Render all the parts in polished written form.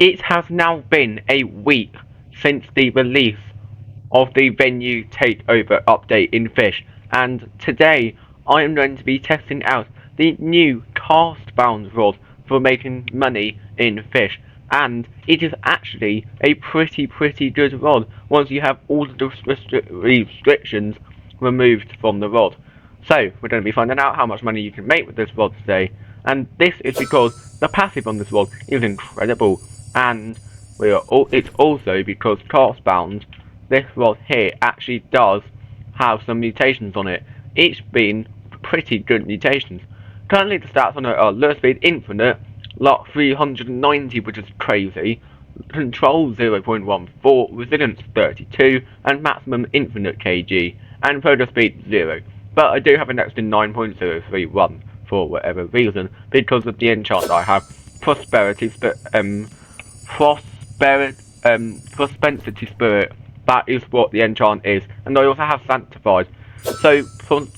It has now been a week since the release of the venue takeover update in Fish, and today I am going to be testing out the new Castbound rod for making money in Fish, and it is actually a pretty good rod once you have all of the restrictions removed from the rod. So we're going to be finding out how much money you can make with this rod today, and this is because the passive on this rod is incredible, and it's also because Castbound, this rod here, actually does have some mutations on it. It's been pretty good mutations. Currently the stats on it are lure speed infinite, lock 390, which is crazy, control 0.14, resilience 32, and maximum infinite kg, and progress speed 0. But I do have an extra 9.031 for whatever reason, because of the enchant I have, prosperity spirit. That is what the enchant is, and I also have sanctified. So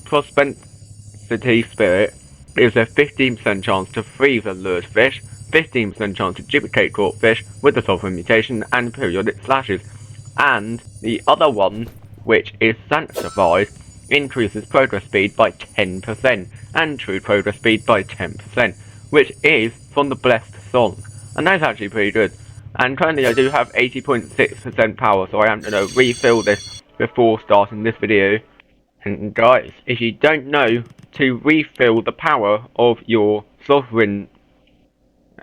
prosperity spirit is a 15% chance to freeze a lured fish, 15% chance to duplicate caught fish with the sovereign mutation and periodic slashes, and the other one, which is sanctified, increases progress speed by 10% and true progress speed by 10%, which is from the blessed song, and that's actually pretty good. And currently I do have 80.6% power, so I am going to refill this before starting this video. And guys, if you don't know to refill the power of your sovereign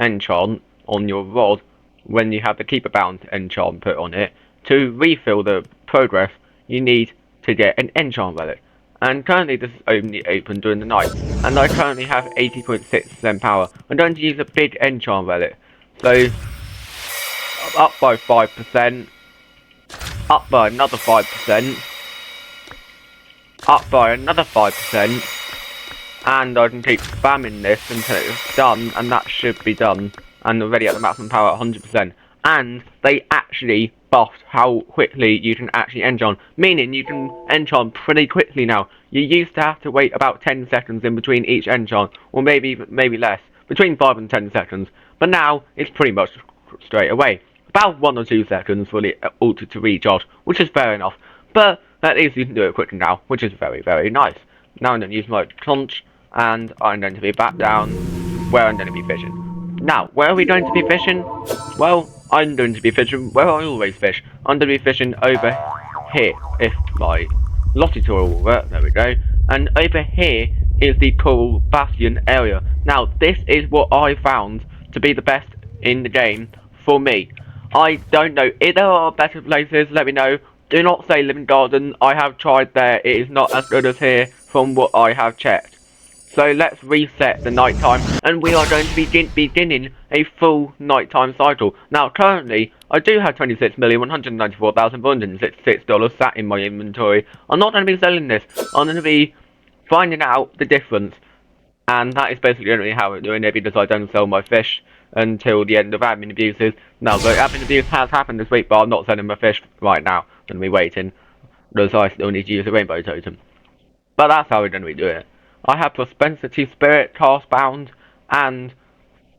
enchant on your rod when you have the keeper bound enchant put on it, to refill the progress you need to get an enchant relic. And currently this is only open during the night, and I currently have 80.6% power. I'm going to use a big enchant relic, so up by 5%, up by another 5%, up by another 5%, and I can keep spamming this until it's done, and that should be done, and already at the maximum power at 100%. And they actually buffed how quickly you can actually enchant, meaning you can enchant pretty quickly now. You used to have to wait about 10 seconds in between each enchant, or maybe less, between 5 and 10 seconds, but now it's pretty much straight away. About 1 or 2 seconds for the altar to recharge, which is fair enough, but at least you can do it quicker now, which is very nice. Now I'm going to use my conch, and I'm going to be back down where I'm going to be fishing. Now, where are we going to be fishing? Well, I'm going to be fishing where I always fish. I'm going to be fishing over here, if my lottie tour will work, there we go. And over here is the Coral Bastion area. Now, this is what I found to be the best in the game for me. I don't know, if there are better places, let me know. Do not say Living Garden, I have tried there, it is not as good as here from what I have checked. So let's reset the nighttime, and we are going to be beginning a full nighttime cycle. Now currently, I do have $26,194,466 sat in my inventory. I'm not going to be selling this, I'm going to be finding out the difference. And that is basically only how I'm doing it, because I don't sell my fish until the end of admin abuses. Now, the admin abuse has happened this week, but I'm not selling my fish right now. I'm going to be waiting, because I still need to use a rainbow totem. But that's how we're going to be doing it. I have Prosperity Spirit, Castbound, and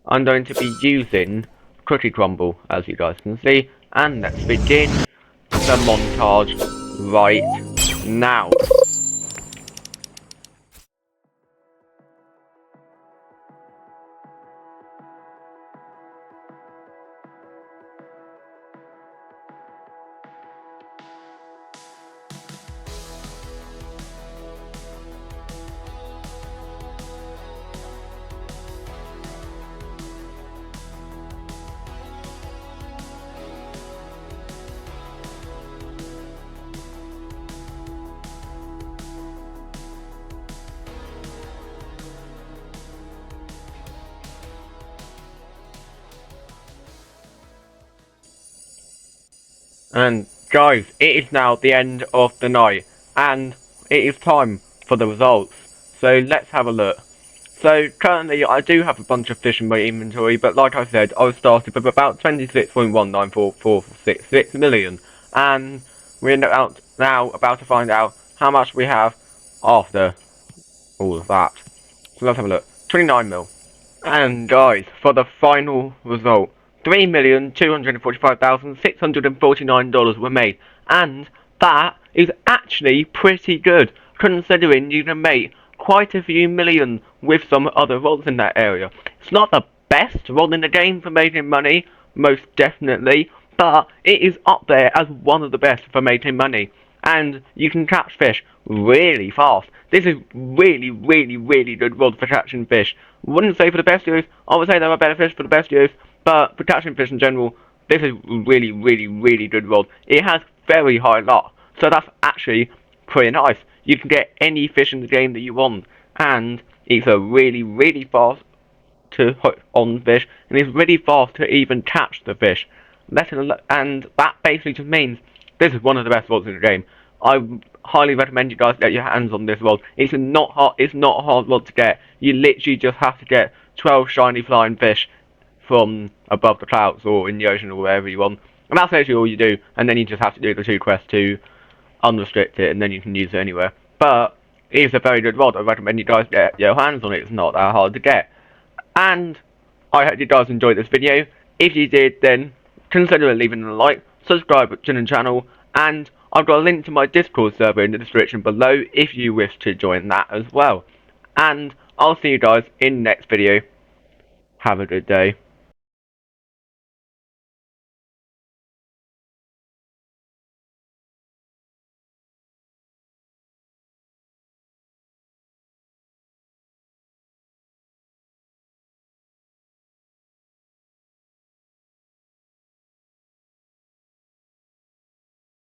I'm going to be using Cookie Crumble, as you guys can see. And let's begin the montage right now. And guys, it is now the end of the night, and it is time for the results. So let's have a look. So currently I do have a bunch of fish in my inventory, but like I said, I started with about 26.19446 million, and we're now about to find out how much we have after all of that. So let's have a look. 29 mil. And guys, for the final result, $3,245,649 were made, and that is actually pretty good, considering you can make quite a few million with some other roles in that area. It's not the best role in the game for making money, most definitely, but it is up there as one of the best for making money. And you can catch fish really fast. This is really good rod for catching fish. Wouldn't say for the best use, I would say there are better fish for the best use, but for catching fish in general, this is really good rod. It has very high luck, so that's actually pretty nice. You can get any fish in the game that you want, and it's a really fast to hook on fish, and it's really fast to even catch the fish. And that basically just means this is one of the best rods in the game. I highly recommend you guys get your hands on this rod. It's not hard. It's not a hard rod to get. You literally just have to get 12 shiny flying fish from above the clouds or in the ocean or wherever you want, and that's actually all you do. And then you just have to do the 2 quests to unrestrict it, and then you can use it anywhere. But it's a very good rod. I recommend you guys get your hands on it. It's not that hard to get. And I hope you guys enjoyed this video. If you did, then consider leaving a like, subscribe to the channel, and I've got a link to my Discord server in the description below if you wish to join that as well. And I'll see you guys in the next video. Have a good day.